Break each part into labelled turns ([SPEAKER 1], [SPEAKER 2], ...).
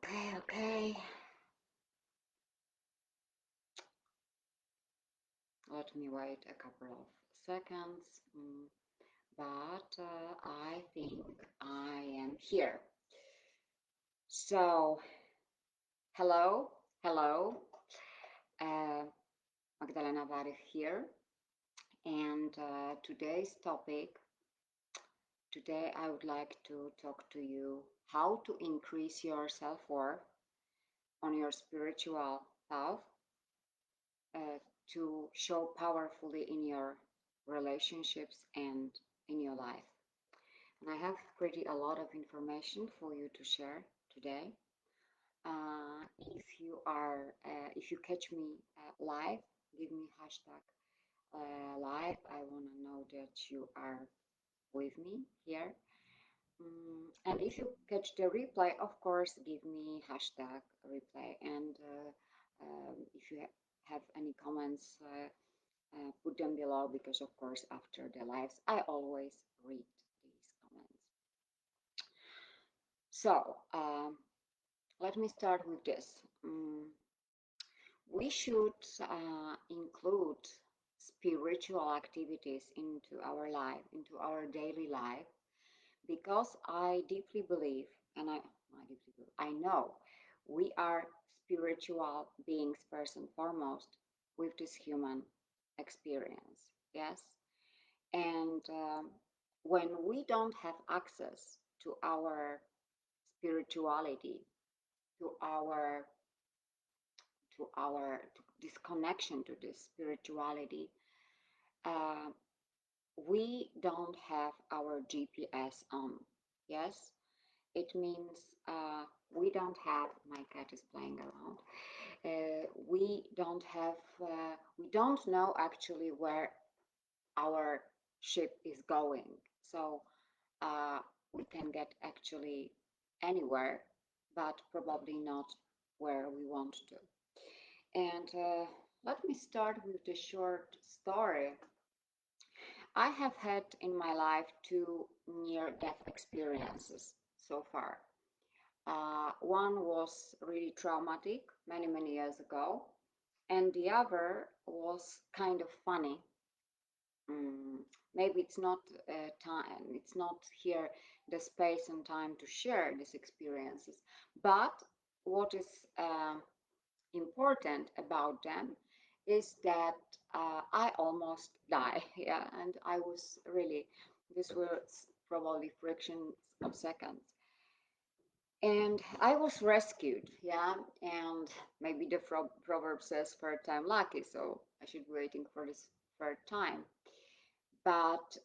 [SPEAKER 1] Okay. Let me wait a couple of seconds. But I think I am here. So, hello, hello. Uh, Magdalena Varich here. And today I would like to talk to you how to increase your self-worth on your spiritual path uh, to show powerfully in your relationships and in your life. And I have pretty a lot of information for you to share today. If you catch me live, give me hashtag live. I want to know that you are with me here. And if you catch the replay, of course, give me hashtag replay. And if you have any comments, put them below because, of course, after the lives, I always read these comments. So let me start with this. We should include spiritual activities into our life, into our daily life, because I deeply believe, I know we are spiritual beings first and foremost with this human experience. Yes, and when we don't have access to our spirituality, to our to this connection to this spirituality, uh, we don't have our GPS on. Yes, it means we don't have. My cat is playing around. We don't know actually where our ship is going. So uh, we can get actually anywhere, but probably not where we want to. And let me start with the short story. I have had in my life two near death experiences so far. One was really traumatic many years ago, and the other was kind of funny. Mm, Maybe it's not it's not here the space and time to share these experiences, but what is important about them is that I almost die. Yeah, and I was really, this was probably fractions of seconds. And I was rescued, yeah, and maybe the proverb says third time lucky, so I should be waiting for this third time. But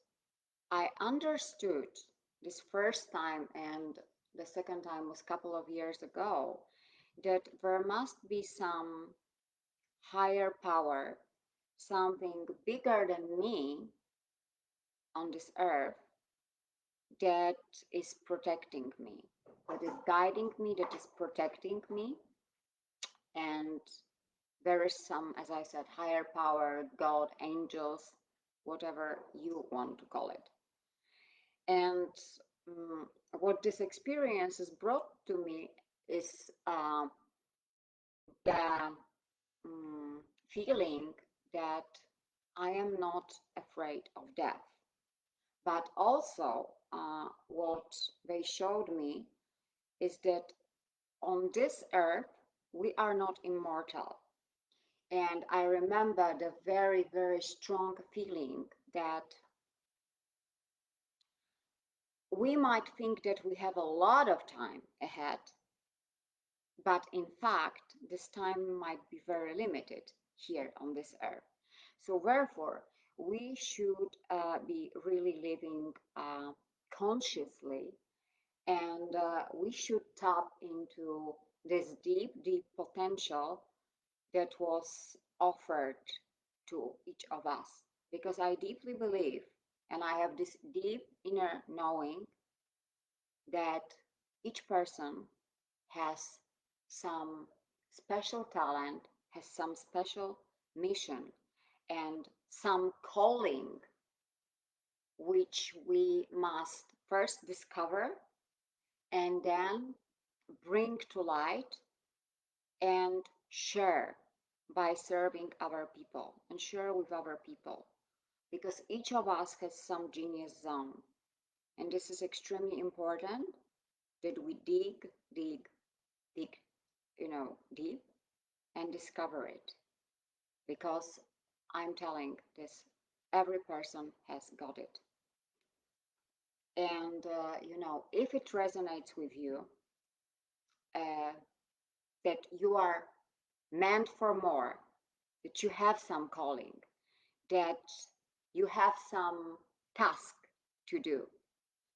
[SPEAKER 1] I understood this first time, and the second time was a couple of years ago, that there must be some higher power, something bigger than me on this earth that is protecting me, that is guiding me, that is protecting me. And there is some, as I said, higher power, God, angels, whatever you want to call it. And what this experience has brought to me is the feeling that I am not afraid of death. But also, what they showed me is that on this earth, we are not immortal. And I remember the very strong feeling that we might think that we have a lot of time ahead, but in fact, this time might be very limited here on this earth. So therefore, we should be really living consciously, and we should tap into this deep potential that was offered to each of us. Because I deeply believe, and I have this deep inner knowing that each person has some special talent, has some special mission, and some calling which we must first discover and then bring to light and share by serving other people and share with other people, because each of us has some genius zone, and this is extremely important that we dig, deep and discover it, because I'm telling this, every person has got it. And if it resonates with you, uh, that you are meant for more, that you have some calling, that you have some task to do,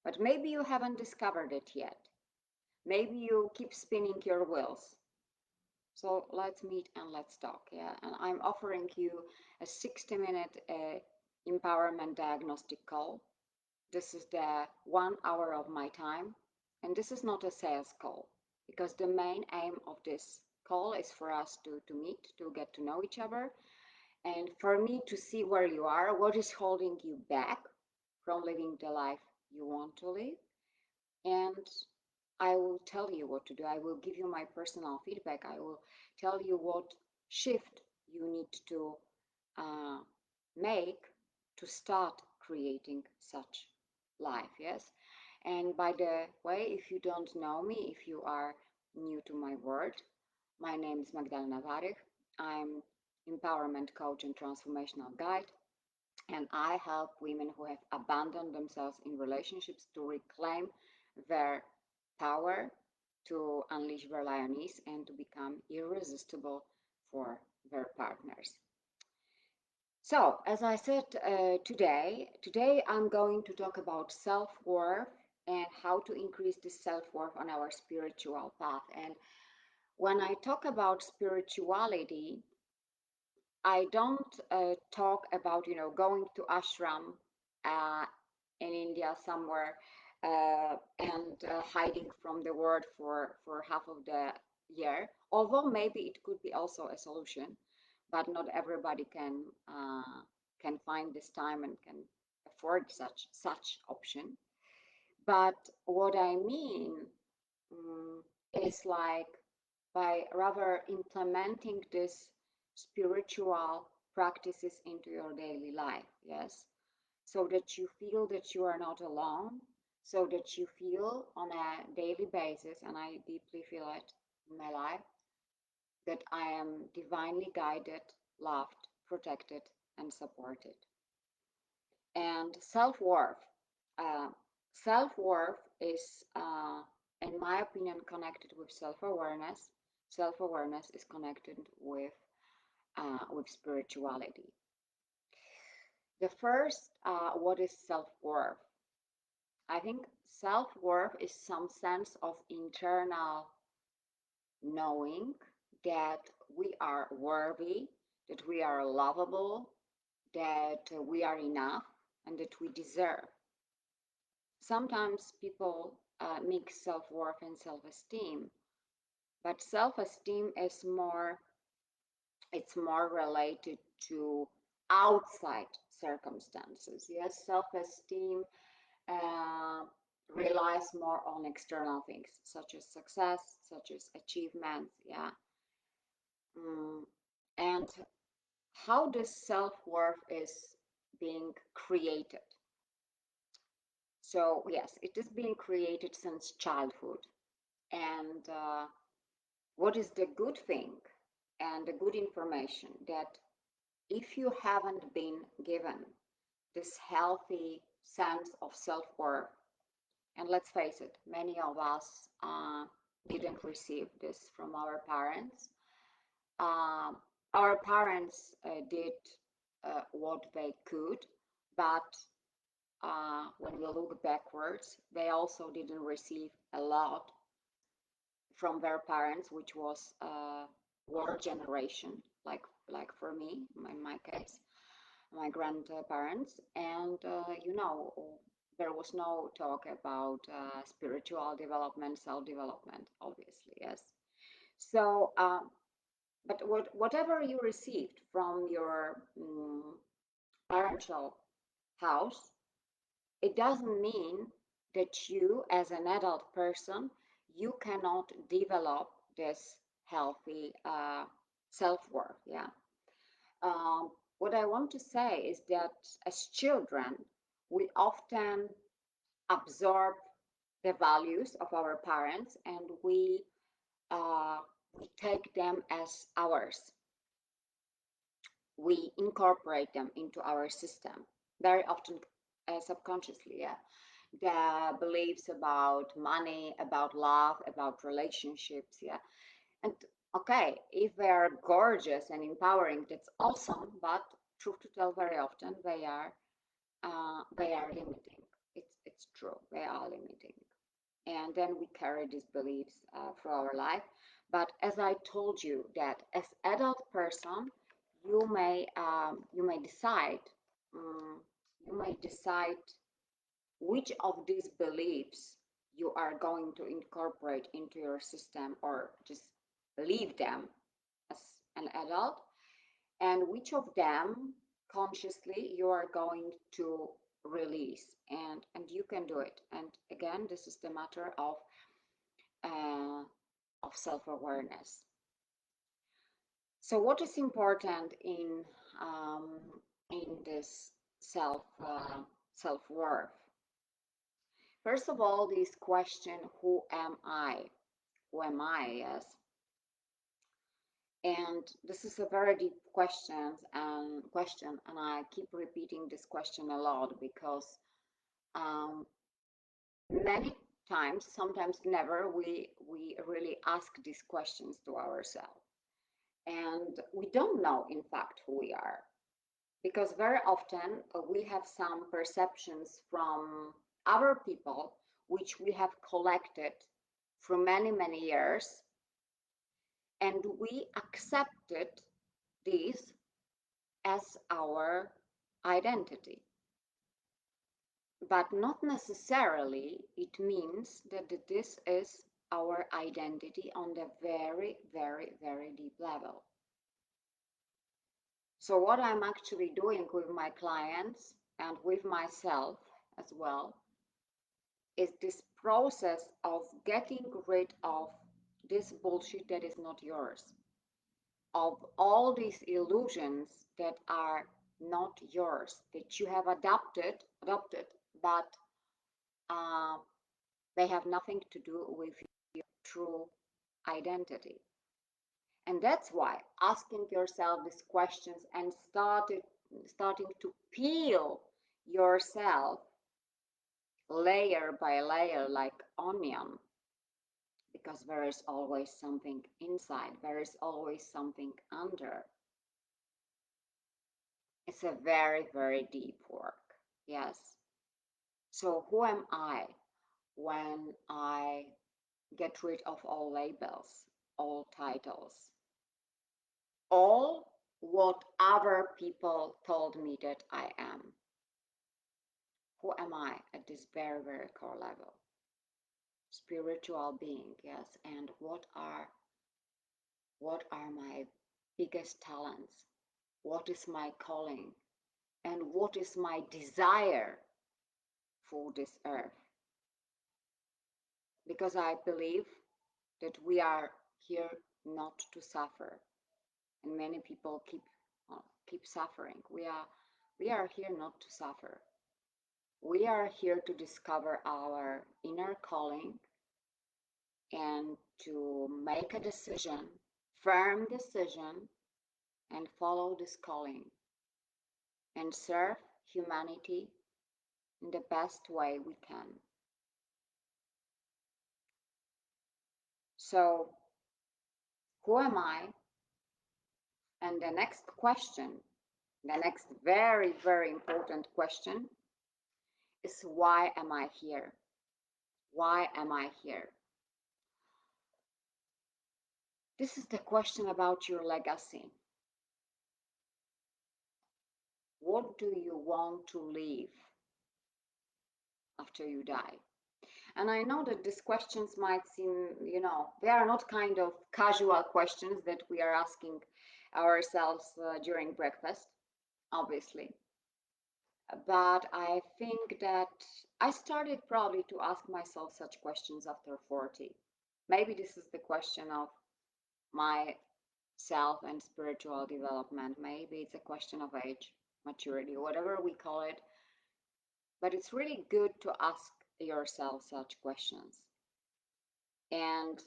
[SPEAKER 1] but maybe you haven't discovered it yet. Maybe you keep spinning your wheels. So let's meet and let's talk. Yeah. And I'm offering you a 60-minute empowerment diagnostic call. This is the 1 hour of my time. And this is not a sales call, because the main aim of this call is for us to meet, to get to know each other, and for me to see where you are, what is holding you back from living the life you want to live. And I will tell you what to do. I will give you my personal feedback. I will tell you what shift you need to uh, make to start creating such life. Yes. And by the way, if you don't know me, if you are new to my world, my name is Magdalena Varich. I'm empowerment coach and transformational guide, and I help women who have abandoned themselves in relationships to reclaim their power, to unleash their lioness, and to become irresistible for their partners. So, as I said, today I'm going to talk about self-worth and how to increase this self-worth on our spiritual path. And when I talk about spirituality, I don't talk about going to ashram uh, in India somewhere and hiding from the world for half of the year. Although maybe it could be also a solution, but not everybody can find this time and can afford such option. But what I mean um, is like by rather implementing this spiritual practices into your daily life, yes, so that you feel that you are not alone, so that you feel on a daily basis, and I deeply feel it in my life, that I am divinely guided, loved, protected, and supported. And self-worth. Uh, self-worth is, in my opinion, connected with self-awareness. Self-awareness is connected with spirituality. The first, what is self-worth? I think self-worth is some sense of internal knowing that we are worthy, that we are lovable, that we are enough, and that we deserve. Sometimes people mix self-worth and self-esteem, but self-esteem is more, it's more related to outside circumstances. Yes, self-esteem uh, relies more on external things such as success, such as achievements. Yeah. Mm. And how this self-worth is being created? So yes, it is being created since childhood. And what is the good thing and the good information, that if you haven't been given this healthy sense of self-worth, and let's face it, many of us didn't receive this from our parents. Um, our parents did what they could, but when we look backwards, they also didn't receive a lot from their parents, which was war generation, like for me, in my case, my grandparents, and there was no talk about spiritual development, self-development, obviously, yes. So, but whatever you received from your parental house, it doesn't mean that you, as an adult person, you cannot develop this healthy self-worth. Yeah. What I want to say is that as children, we often absorb the values of our parents, and uh, we take them as ours. We incorporate them into our system very often, subconsciously. Yeah, the beliefs about money, about love, about relationships. Yeah, and okay, if they are gorgeous and empowering, that's awesome. But truth to tell, very often they are limiting. It's true. They are limiting, and then we carry these beliefs through our life. But as I told you, that as adult person, you may decide, um, you may decide which of these beliefs you are going to incorporate into your system, or just leave them as an adult, and which of them consciously you are going to release. And you can do it. And again, this is the matter uh, of self-awareness. So what is important um, in this self-worth? First of all, this question, who am I? Who am I? Yes. And this is a very deep question, and I keep repeating this question a lot because um, many times, sometimes never, we really ask these questions to ourselves, and we don't know, in fact, who we are, because very often we have some perceptions from other people which we have collected for many, many years, and we accepted these as our identity. But not necessarily it means that this is our identity on the very, very, very deep level. So what I'm actually doing with my clients and with myself as well is this process of getting rid of this bullshit that is not yours, of all these illusions that are not yours, that you have adopted, but uh, they have nothing to do with your true identity. And that's why asking yourself these questions and starting to peel yourself layer by layer like onion, because there is always something inside, there is always something under. It's a very, very deep work. Yes. So who am I when I get rid of all labels, all titles, all what other people told me that I am? Who am I at this very, very core level? Spiritual being, yes. And what are my biggest talents? What is my calling? And what is my desire for this earth? Because I believe that we are here not to suffer, and many people keep suffering. We are here not to suffer. We are here to discover our inner calling and to make a decision, firm decision, and follow this calling and serve humanity in the best way we can. So, who am I? And the next question, the next very, very important question is, why am I here? Why am I here? This is the question about your legacy. What do you want to leave after you die? And I know that these questions might seem, they are not kind of casual questions that we are asking ourselves during breakfast, obviously. But I think that I started probably to ask myself such questions after 40. Maybe this is the question of my self and spiritual development. Maybe it's a question of age, maturity, whatever we call it. But it's really good to ask yourself such questions. And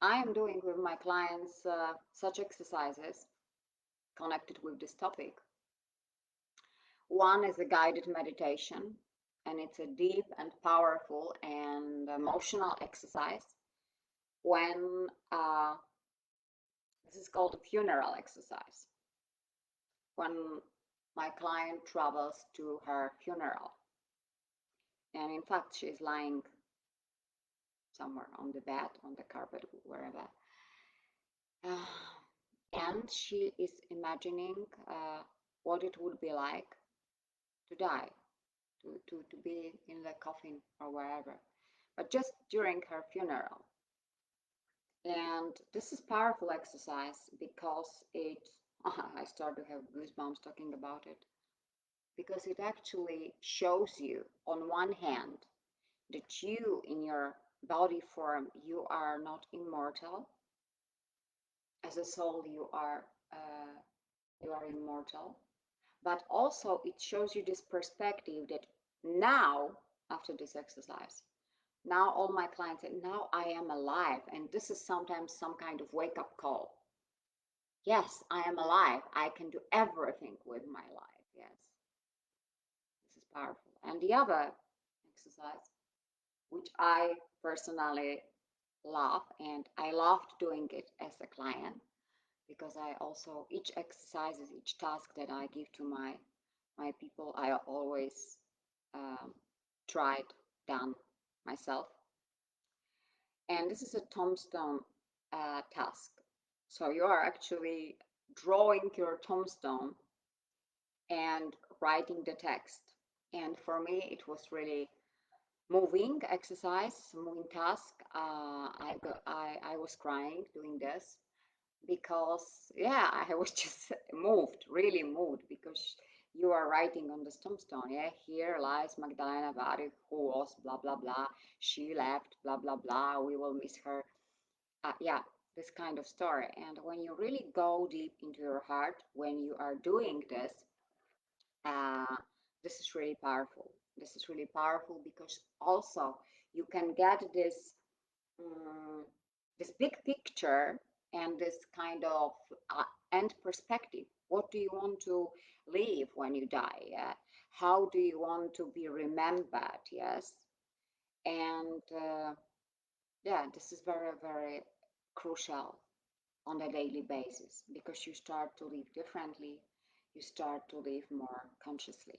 [SPEAKER 1] I am doing with my clients such exercises connected with this topic. One is a guided meditation, and it's a deep and powerful and emotional exercise when this is called a funeral exercise. When my client travels to her funeral, and in fact, she's lying somewhere on the bed, on the carpet, wherever. Uh, and she is imagining what it would be like to die, to be in the coffin or wherever, but just during her funeral. And this is powerful exercise because it, I start to have goosebumps talking about it, because it actually shows you, on one hand, that you, in your body form, you are not immortal. As a soul, you are immortal. But also, it shows you this perspective that now, after this exercise, now all my clients say, now I am alive. And this is sometimes some kind of wake up call. Yes, I am alive. I can do everything with my life. Yes, this is powerful. And the other exercise, which I personally love, and I loved doing it as a client, because I also, each exercises, each task that I give to my people, I always um, tried done myself. And this is a tombstone task. So you are actually drawing your tombstone and writing the text. And for me, it was really moving exercise, moving task. I was crying doing this because, yeah, I was just moved, really moved, because you are writing on the tombstone, yeah, here lies Magdalena Varig, who was blah blah blah, she left, blah blah blah, we will miss her. Yeah, this kind of story. And when you really go deep into your heart, when you are doing this, uh, this is really powerful. This is really powerful because also you can get um, this big picture and this kind of end perspective. What do you want to leave when you die? Yeah? How do you want to be remembered? Yes, and yeah, this is very, very crucial on a daily basis because you start to live differently, you start to live more consciously.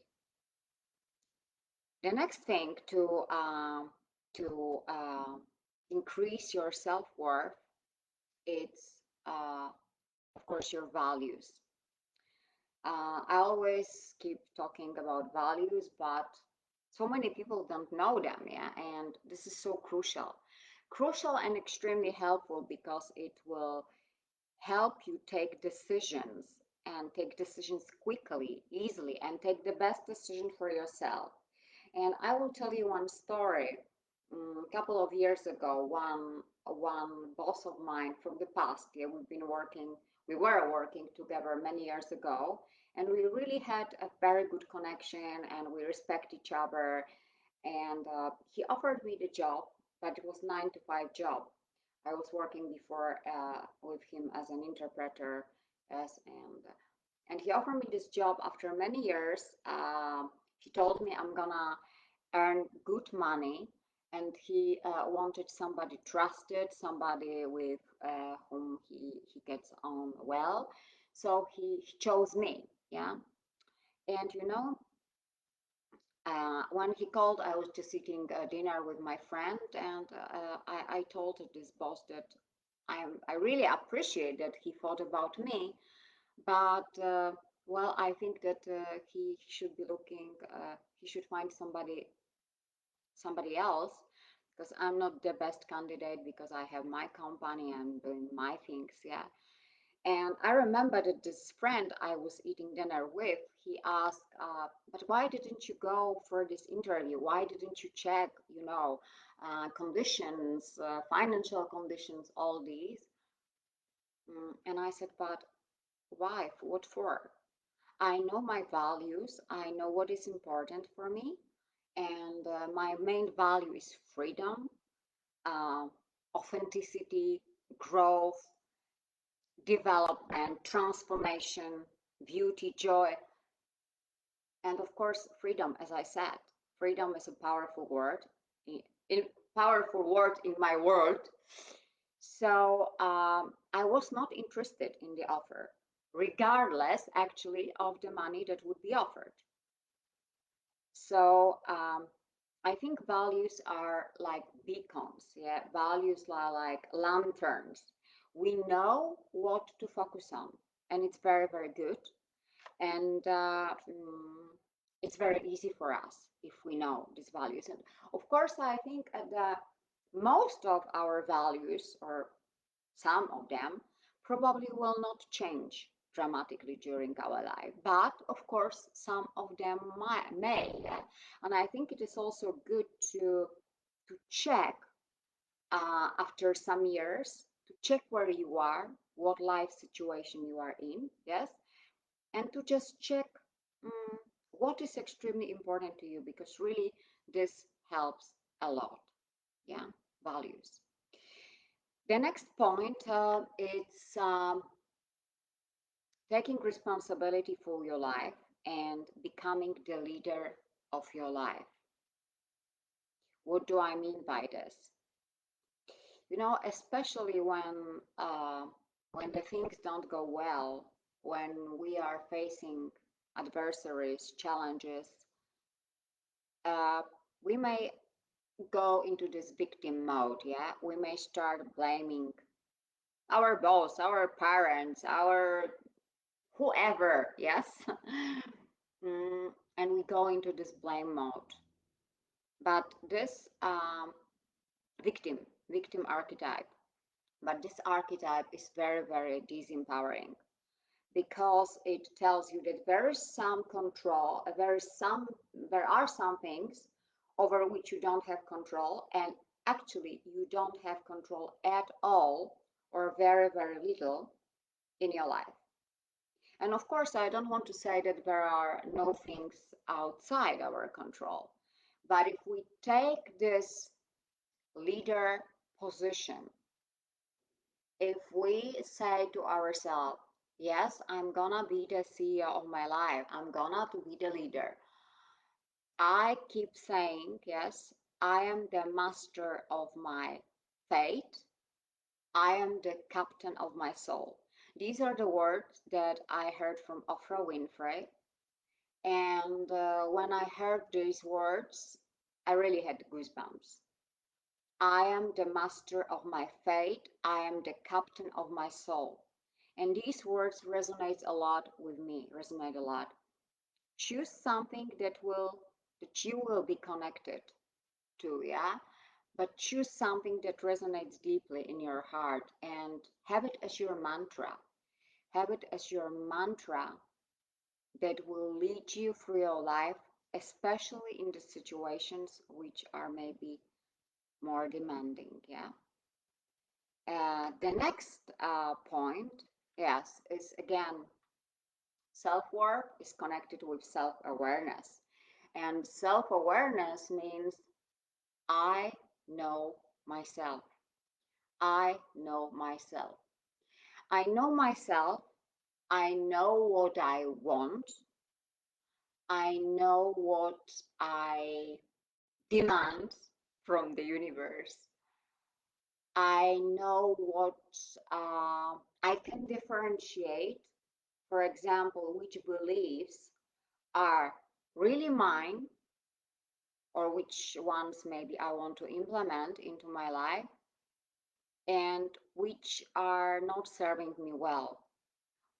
[SPEAKER 1] The next thing to increase your self-worth, it's of course your values. I always keep talking about values, but so many people don't know them, yeah, and this is so crucial. Crucial and extremely helpful because it will help you take decisions and take decisions quickly, easily, and take the best decision for yourself. And I will tell you one story. A couple of years ago, one boss of mine from the past, yeah, we were working together many years ago, and we really had a very good connection, and we respect each other. And he offered me the job, but it was 9 to 5 job. I was working before with him as an interpreter, as and he offered me this job after many years. He told me I'm gonna earn good money, and he wanted somebody trusted, somebody with whom he gets on well. So he chose me, yeah. And when he called, I was just sitting dinner with my friend, and I told this boss that I really appreciate that he thought about me, but well, I think that he should be looking, he should find somebody else, because I'm not the best candidate because I have my company, I'm doing my things, yeah. And I remember that this friend I was eating dinner with, he asked, but why didn't you go for this interview? Why didn't you check, conditions, financial conditions, all these? And I said, but why? What for? I know my values. I know what is important for me. And my main value is freedom, uh, authenticity, growth, development, transformation, beauty, joy, and of course, freedom. As I said, freedom is a powerful word, in powerful word in my world. So I was not interested in the offer, regardless actually of the money that would be offered. So I think values are like beacons. Yeah, values are like lanterns. We know what to focus on, and it's very, very good. And it's very easy for us if we know these values. And of course, I think the most of our values, or some of them, probably will not change dramatically during our life, but of course some of them may. Yeah? And I think it is also good to check after some years, to check where you are, what life situation you are in, yes, and to just check um, what is extremely important to you, because really this helps a lot. Yeah, values. The next point is taking responsibility for your life and becoming the leader of your life. What do I mean by this? Especially when the things don't go well, when we are facing adversaries, challenges, uh, we may go into this victim mode. Yeah, we may start blaming our boss, our parents, our whoever. Yes. And we go into this blame mode. But this victim, victim archetype, but this archetype is very, very disempowering, because it tells you that there is some control, there are some things over which you don't have control, and actually you don't have control at all, or very, very little in your life. And of course, I don't want to say that there are no things outside our control. But if we take this leader position, if we say to ourselves, yes, I'm gonna be the CEO of my life, I'm gonna to be the leader. I keep saying, yes, I am the master of my fate. I am the captain of my soul. These are the words that I heard from Oprah Winfrey. And when I heard these words, I really had goosebumps. I am the master of my fate. I am the captain of my soul. And these words resonate a lot with me, resonate a lot. Choose something that you will be connected to, yeah? But choose something that resonates deeply in your heart and have it as your mantra. Have it as your mantra that will lead you through your life, especially in the situations which are maybe more demanding. Yeah. The next point, yes, is again, self-worth is connected with self-awareness. And self-awareness means I know myself. I know myself. I know myself. I know what I want. I know what I demand from the universe. I know what I can differentiate, for example, which beliefs are really mine, or which ones maybe I want to implement into my life, and which are not serving me well,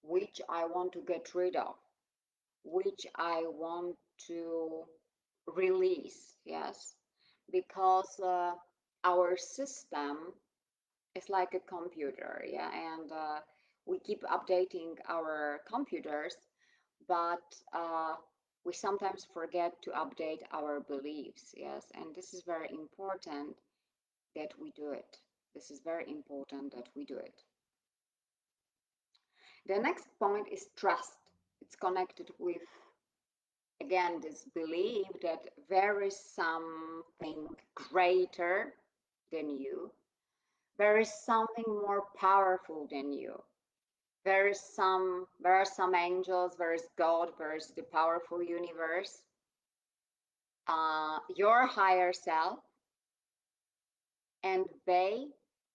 [SPEAKER 1] which I want to get rid of, which I want to release. Yes, because our system is like a computer, yeah, and we keep updating our computers, but we sometimes forget to update our beliefs. Yes, and this is very important that we do it. This is very important that we do it. The next point is trust. It's connected with, again, this belief that there is something greater than you, there is something more powerful than you. There are some angels, there is God, there is the powerful universe, your higher self, and they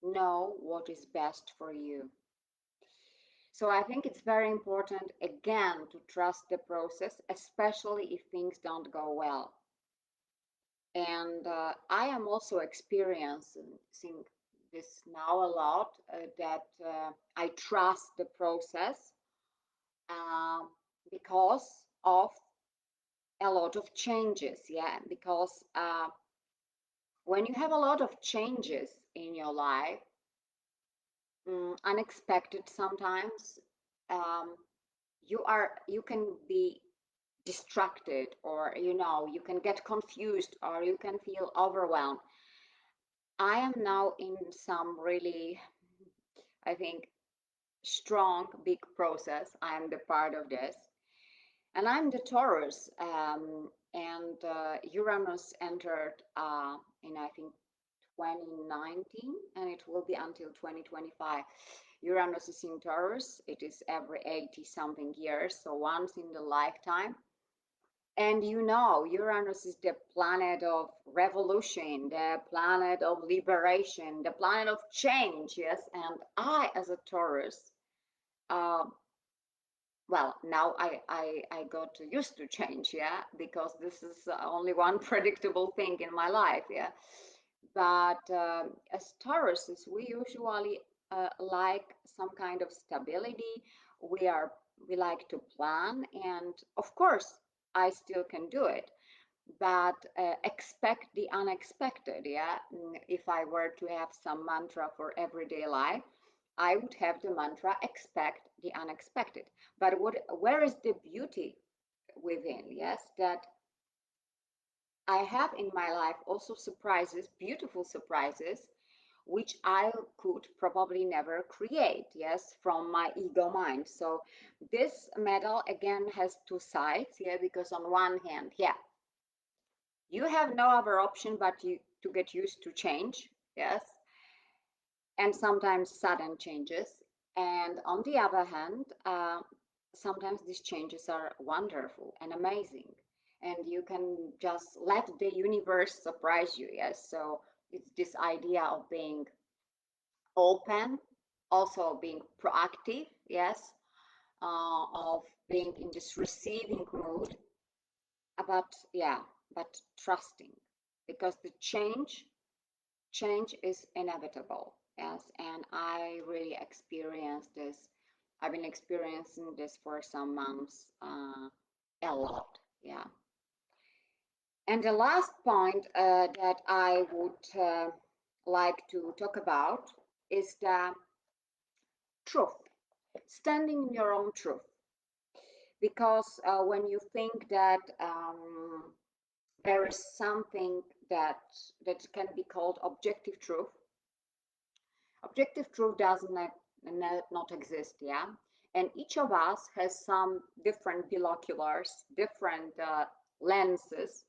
[SPEAKER 1] know what is best for you. So I think it's very important, again, to trust the process, especially if things don't go well. And I am also experiencing this now a lot, that I trust the process uh, because of a lot of changes. Yeah, because when you have a lot of changes in your life, unexpected sometimes, um, you can be distracted, or you can get confused, or you can feel overwhelmed. I am now in some really, I think, strong big process. I am the part of this, and I'm the Taurus, and Uranus entered in, I think, 2019, and it will be until 2025. Uranus is in Taurus. It is every 80 something years, so once in the lifetime. And Uranus is the planet of revolution, the planet of liberation, the planet of change, yes. And I, as a Taurus, uh, well, now I got used to change, yeah, because this is only one predictable thing in my life, yeah. But as Tauruses, we usually like some kind of stability. We are we like to plan, and of course, I still can do it, but expect the unexpected. Yeah, if I were to have some mantra for everyday life, I would have the mantra expect the unexpected. But where is the beauty within? Yes, that I have in my life also surprises, beautiful surprises, which I could probably never create, yes, from my ego mind. So this medal again has two sides, yeah, because on one hand, yeah, you have no other option but to get used to change, yes, and sometimes sudden changes. And on the other hand, sometimes these changes are wonderful and amazing, and you can just let the universe surprise you. Yes, so it's this idea of being open, also being proactive. Yes, of being in this receiving mood, but yeah, but trusting, because the change is inevitable. Yes, and I really experienced this. I've been experiencing this for some months, a lot. Yeah. And the last point that I would like to talk about is the truth, standing in your own truth. Because when you think that there is something that can be called objective truth, objective truth does not exist, yeah. And each of us has some different binoculars, different lenses,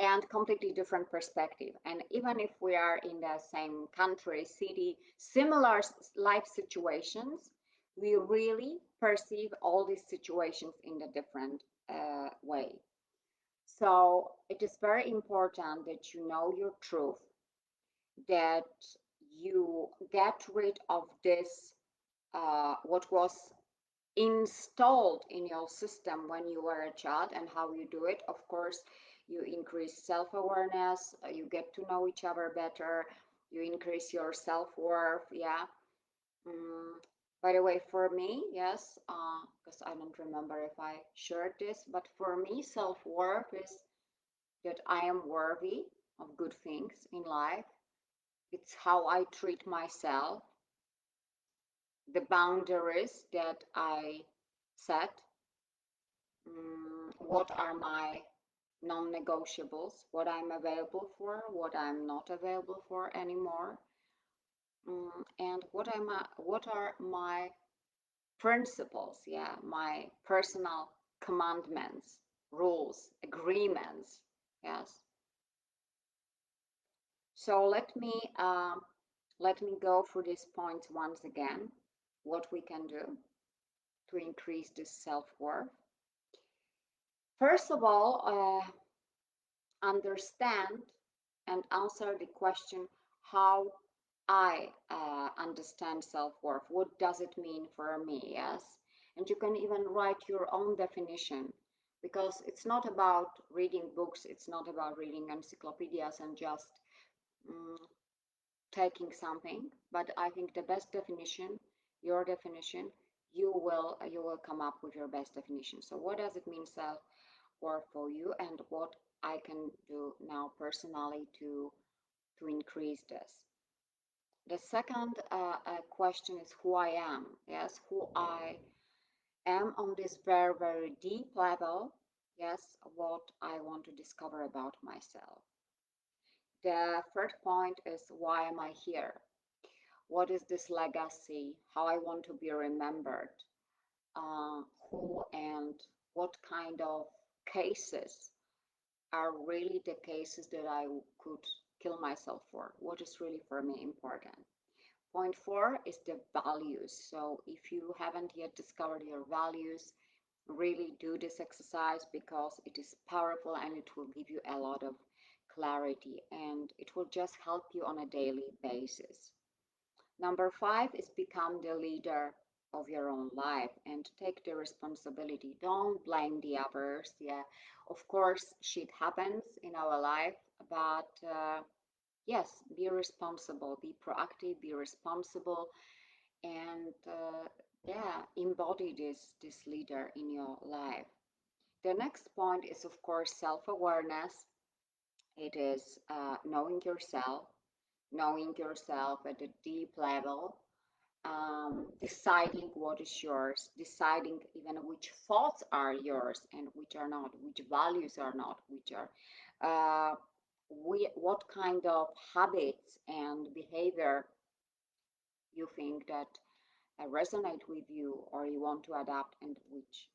[SPEAKER 1] and completely different perspective. And even if we are in the same country, city, similar life situations, we really perceive all these situations in a different way. So it is very important that you know your truth, that you get rid of this, what was installed in your system when you were a child. And how you do it, of course, you increase self-awareness, you get to know each other better, you increase your self-worth, yeah. mm, by the way, for me, yes, because I don't remember if I shared this, but for me, self-worth is that I am worthy of good things in life. It's how I treat myself, the boundaries that I set, what are my non-negotiables, what I'm available for, what I'm not available for anymore, and what are my principles, yeah, my personal commandments, rules, agreements, yes. So let me go through these points once again, what we can do to increase this self-worth. First of all, understand and answer the question how I understand self-worth. What does it mean for me? Yes. And you can even write your own definition, because it's not about reading books, it's not about reading encyclopedias and just um, taking something. But I think the best definition, your definition, you will come up with your best definition. So what does it mean self-worth for you, and what I can do now personally to increase this. The second question is who I am. Yes, who I am on this very, very deep level. Yes, what I want to discover about myself. The third point is why am I here? What is this legacy? How I want to be remembered? Who and what kind of cases are really the cases that I could kill myself for? What is really for me important? Point four is the values. So if you haven't yet discovered your values, really do this exercise because it is powerful and it will give you a lot of clarity and it will just help you on a daily basis. Number five is become the leader of your own life and take the responsibility. Don't blame the others. Yeah, of course, shit happens in our life, but yes, be responsible, be proactive, be responsible, and yeah, embody this leader in your life. The next point is, of course, self-awareness. It is knowing yourself at a deep level, deciding what is yours, deciding even which thoughts are yours and which are not, which values are not, which are, uh, what kind of habits and behavior you think that resonate with you or you want to adapt and which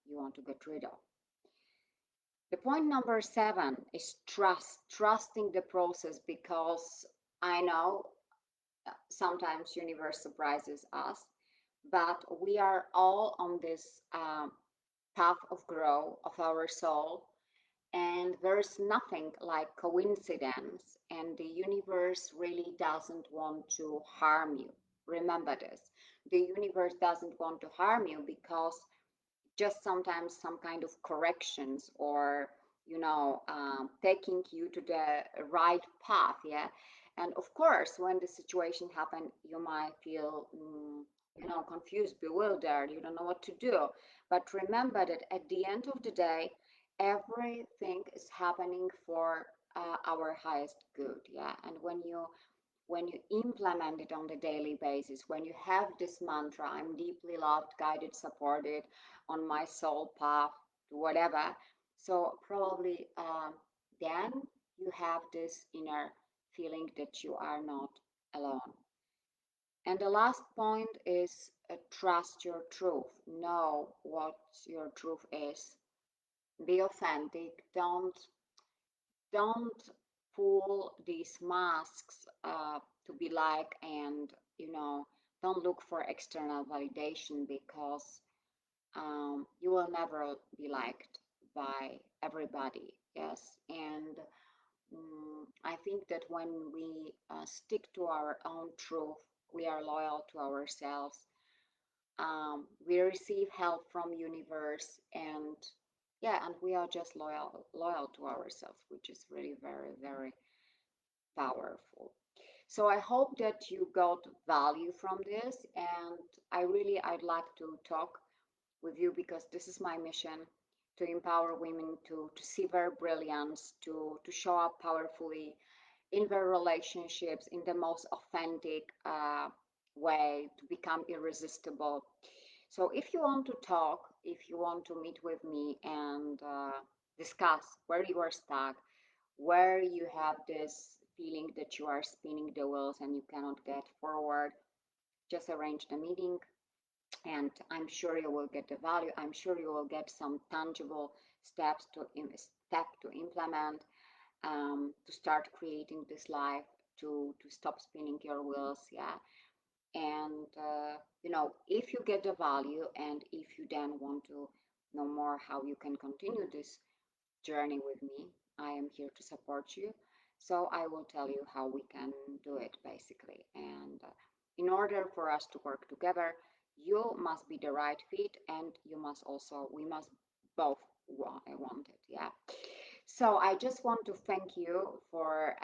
[SPEAKER 1] you want to get rid of. The point number seven is trusting the process, because I know sometimes universe surprises us, but we are all on this path of growth of our soul, and there's nothing like coincidence, and the universe really doesn't want to harm you. Remember this. The universe doesn't want to harm you because just sometimes some kind of corrections or taking you to the right path, yeah. And of course when the situation happen you might feel confused, bewildered, you don't know what to do, but remember that at the end of the day everything is happening for our highest good, yeah. And when you implement it on the daily basis, when you have this mantra, I'm deeply loved, guided, supported on my soul path, whatever. So probably then you have this inner feeling that you are not alone. And the last point is trust your truth. Know what your truth is. Be authentic. Don't pull these masks to be like, and don't look for external validation, because you will never be liked by everybody, yes. And I think that when we stick to our own truth, we are loyal to ourselves, we receive help from universe, and yeah, and we are just loyal to ourselves, which is really very, very powerful. So I hope that you got value from this, and I'd like to talk with you because this is my mission, to empower women to see their brilliance, to show up powerfully in their relationships in the most authentic way to become irresistible. So if you want to talk, if you want to meet with me and discuss where you are stuck, where you have this feeling that you are spinning the wheels and you cannot get forward, just arrange the meeting, and I'm sure you will get the value. I'm sure you will get some tangible step to implement, to start creating this life, to stop spinning your wheels. Yeah. And if you get the value, and if you then want to know more how you can continue this journey with me, I am here to support you. So I will tell you how we can do it basically. And in order for us to work together, you must be the right fit, and we must both want it. Yeah. So I just want to thank you for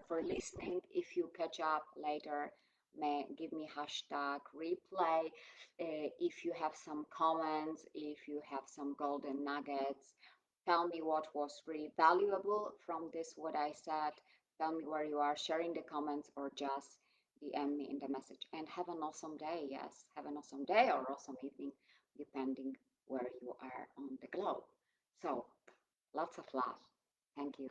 [SPEAKER 1] listening. If you catch up later, may give me hashtag replay. If you have some comments, if you have some golden nuggets, tell me what was really valuable from this what I said. Tell me where you are sharing the comments, or just DM me in the message. And have an awesome day. Yes, have an awesome day or awesome evening, depending where you are on the globe. So lots of love. Thank you.